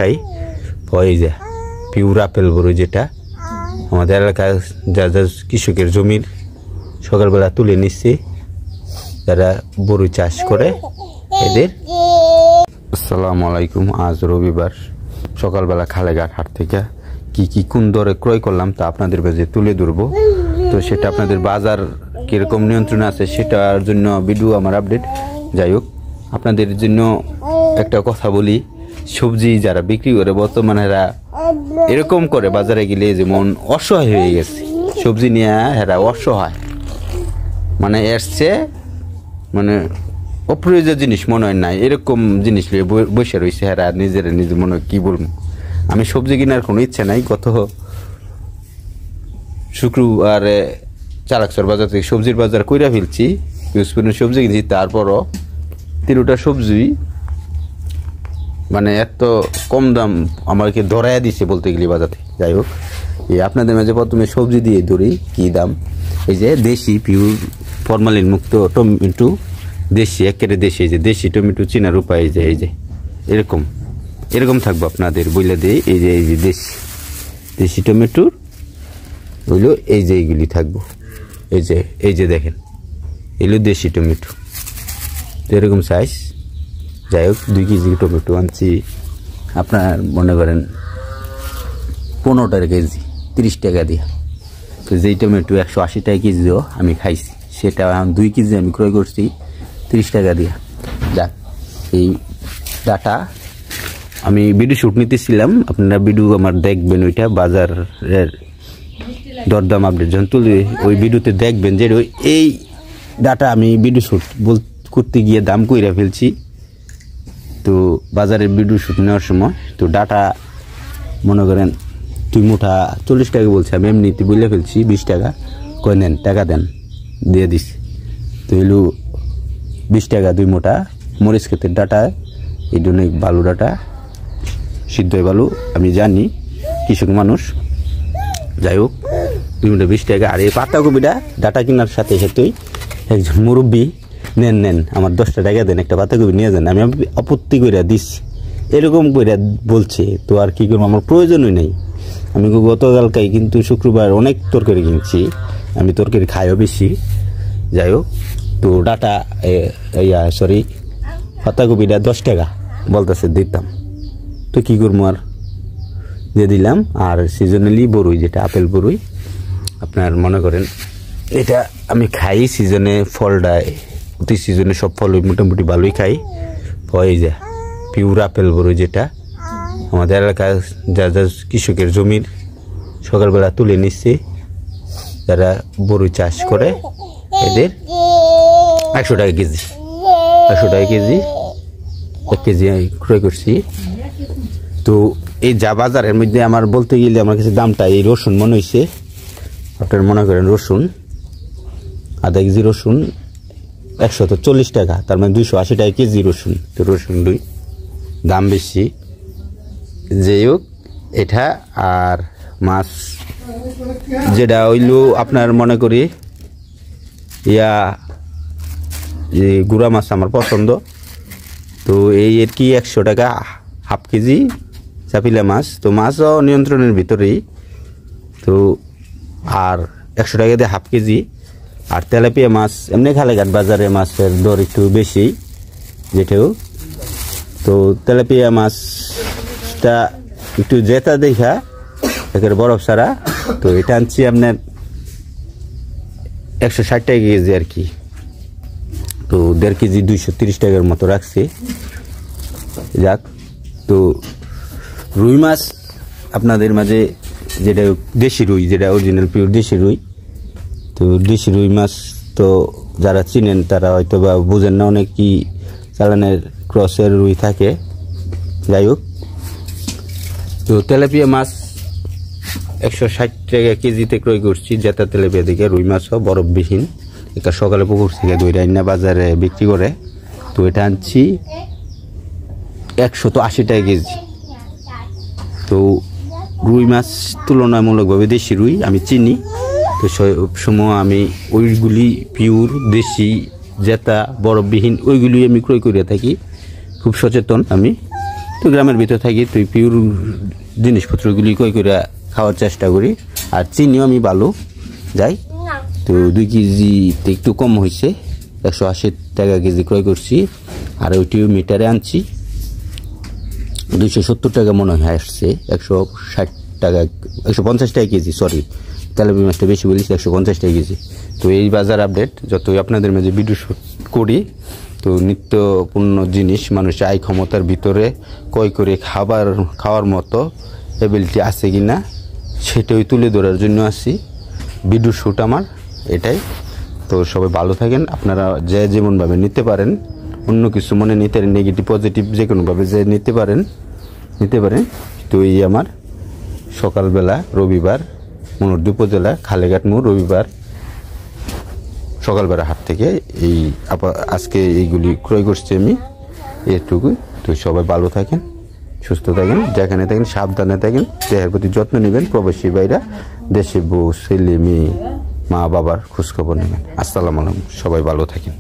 খাই। এই যে পিওর আপেল বড়ই, যেটা আমাদের এলাকায় যা যা কৃষকের জমির সকালবেলা তুলে নিচ্ছে, যারা বড়ই চাষ করে এদের। আসসালামু আলাইকুম। আজ রবিবার সকালবেলা খালেঘাট হাট থেকে কি কোন দরে ক্রয় করলাম তা আপনাদের কাছে তুলে ধরবো। তো সেটা আপনাদের বাজার কীরকম নিয়ন্ত্রণে আছে সেটার জন্য ভিডিও আমার আপডেট। যাই হোক, আপনাদের জন্য একটা কথা বলি, সবজি যারা বিক্রি করে বর্তমানে এরা এরকম করে বাজারে গেলে যেমন অসহায় হয়ে গেছে, সবজি নিয়ে এরা অসহায়, মানে এসছে মানে অপ্রয়োজনীয় জিনিস মনে হয় নাই, এরকম জিনিস নিয়ে বসে রয়েছে এরা নিজের মনে হয়। কী বলবো, আমি সবজি কেনার কোনো ইচ্ছা নাই। গত শুক্রবারে চালাকচর বাজার থেকে সবজির বাজার কইরা ফেলছি, সবজি কিনছি, তারপরও 3টা সবজি মানে এত কম দাম আমাকে ধরাইয়া দিছে বলতে গেলে বাজার থেকে। যাই হোক, এই আপনাদের মাঝে প্রথমে সবজি দিয়ে ধরি কী দাম। এই যে দেশি পিওর ফরমালিন মুক্ত টমেটো, দেশি একেবারে দেশি, এই যে দেশি টমেটো চিনার উপায়, এই যে এরকম থাকবো আপনাদের বইলে দিয়ে। এই যে দেশি টমেটোর হইলো এই যে এইগুলি থাকবো, এই যে দেখেন এগুলো দেশি টমেটো, তো এরকম সাইজ। যাই হোক, 2 কেজি টমেটো আনছি, আপনার মনে করেন 15 টাকা কেজি, 30 টাকা দিয়া। তো যেই টমেটো 180 টাকা কেজিও আমি খাইছি, সেটা 2 কেজি আমি ক্রয় করছি 30 টাকা দিয়া। যাক, এই ডাটা আমি ভিডিও শ্যুট নিতেছিলাম, আপনারা ভিডিও আমার দেখবেন, ওইটা বাজারের দরদাম আপডেট যখন তুলি ওই ভিডিওতে দেখবেন যে এই ডাটা আমি ভিডিও শ্যুট করতে গিয়ে দাম কইরা ফেলছি। তো বাজারের ভিডিও শ্যুট নেওয়ার সময় তো ডাটা মনে করেন 2 মুঠা 40 টাকা বলছে, আমি এমনিতে বলে ফেলছি 20 টাকা, কই নেন টাকা দেন, দিয়ে দিছি। তো এলো 20 টাকা 2 মুঠা মরিচ ক্ষেতের ডাটা, এই জন্য ভালো ডাটা, সিদ্ধ ভালো, আমি জানি কৃষক মানুষ। যাই হোক, 2 মুঠা 20 টাকা। আর এই পাতাকপিটা ডাটা কেনার সাথে সাথেই একজন মুরব্বী নেন আমার 10 টাকা দেন, একটা পাতাকপি নিয়ে যান, আমি আপত্তি করে দিচ্ছি, এরকম করে বলছে। তো আর কি করবো, আমার প্রয়োজনই নেই। আমি গতকালকাই কিন্তু শুক্রবার অনেক তরকারি কিনছি, আমি তরকারি খাইও বেশি। যাই হোক, তো ডাটা পাতাকপিটা 10 টাকা বলতেছে দিতাম, তো কী করবো, আর দিয়ে দিলাম। আর সিজনালি বড়ই, যেটা আপেল বড়ই, আপনার মনে করেন এটা আমি খাই সিজনে, ফলটায় প্রতি সিজনে সব ফল মোটামুটি ভালোই খাই। এই যে পিওর আপেল বড়ই, যেটা আমাদের এলাকায় যা যা কৃষকের জমির সকালবেলা তুলে নিচ্ছে, যারা বড়ই চাষ করে এদের 100 টাকা কেজি, 100 টাকা কেজি 1 কেজি ক্রয় করছি। তো এই যা বাজারের মধ্যে আমার বলতে গেলে আমার কাছে দামটা, এই রসুন মনে হয়েছে, আপনার মনে করেন রসুন আধা কেজি রসুন 140 টাকা, তার মানে 280 টাকা কেজি রসুন। তো রসুন দাম বেশি। যাই হোক, এটা আর মাছ যেটা হইলো আপনার মনে করি যে গুড়া মাছ আমার পছন্দ। তো এই আর কি 100 টাকা হাফ কেজি চাপিলা মাছ, তো মাছও নিয়ন্ত্রণের ভিতরেই। তো আর 100 টাকা দিয়ে হাফ কেজি। আর তেলাপিয়া মাছ এমনি খালেঘাট বাজারে মাছের দর একটু বেশি, যেটাও। তো তেলাপিয়া মাছটা একটু জেতা দেখা একের বরফ ছাড়া, তো এটা আনছি আপনার 160 টাকা কেজি আর কি। তো 1.5 কেজি 230 টাকার মতো রাখছি। যাক, তো রুই মাছ আপনাদের মাঝে, যেটা দেশি রুই, যেটা অরিজিনাল পিওর দেশি রুই, তো দেশি রুই মাছ তো যারা চিনেন তারা হয়তো বা বুঝেন না, অনেক কি চালানের ক্রসের রুই থাকে। যাই হোক, তো তেলাপিয়া মাছ 160 টাকা কেজিতে ক্রয় করছি, জেতা তেলাপিয়া থেকে। রুই মাছও বরফবিহীন, এটা সকালে পুকুর থেকে দই রান্না বাজারে বিক্রি করে। তো এটা আনছি 180 টাকা কেজি। তো রুই মাছ তুলনামূলকভাবে দেশি রুই আমি চিনি, তো সবসময় আমি ওইগুলি পিওর দেশি জেতা বরফবিহীন ওইগুলি আমি ক্রয় করে থাকি, খুব সচেতন আমি। তো গ্রামের ভিতর থাকি, তুই পিওর জিনিসপত্রগুলি কই করে খাওয়ার চেষ্টা করি। আর চিনিও আমি ভালো যাই, তো 2 কেজিতে একটু কম হয়েছে, 180 টাকা কেজি ক্রয় করছি। আর ওইটিও মিটারে আনছি, 270 টাকা মনে হয় আসছে, 160 টাকা 150 টাকা কেজি, সরি তেলাপিয়া মাছটা বেশি বলেছি, 150 টাকা কেজি। তো এই বাজার আপডেট যতই আপনাদের মাঝে ভিডিও শুট করি, তো নিত্যপূর্ণ জিনিস মানুষের আয় ক্ষমতার ভিতরে ক্রয় করে খাওয়ার মতো এবিলিটি আছে কি না সেটাই তুলে ধরার জন্য আসি। ভিডিও শ্যুট আমার এটাই। তো সবাই ভালো থাকেন, আপনারা যে যেমনভাবে নিতে পারেন, অন্য কিছু মনে নিতে নেগেটিভ পজিটিভ যে কোনোভাবে যে নিতে পারেন। তো এই আমার সকালবেলা রবিবার মনোহরদী উপজেলা খালেঘাট মোড় রবিবার সকালবেলা হাট থেকে এই আজকে এইগুলি ক্রয় করছি আমি, এটুকুই। তো সবাই ভালো থাকেন, সুস্থ থাকেন, যেখানে থাকেন সাবধানে থাকেন, দেহের প্রতি যত্ন নেবেন। প্রবাসী ভাইরা দেশে বউ ছেলে মেয়ে মা বাবার খোঁজখবর নেবেন। আসসালামু আলাইকুম, সবাই ভালো থাকেন।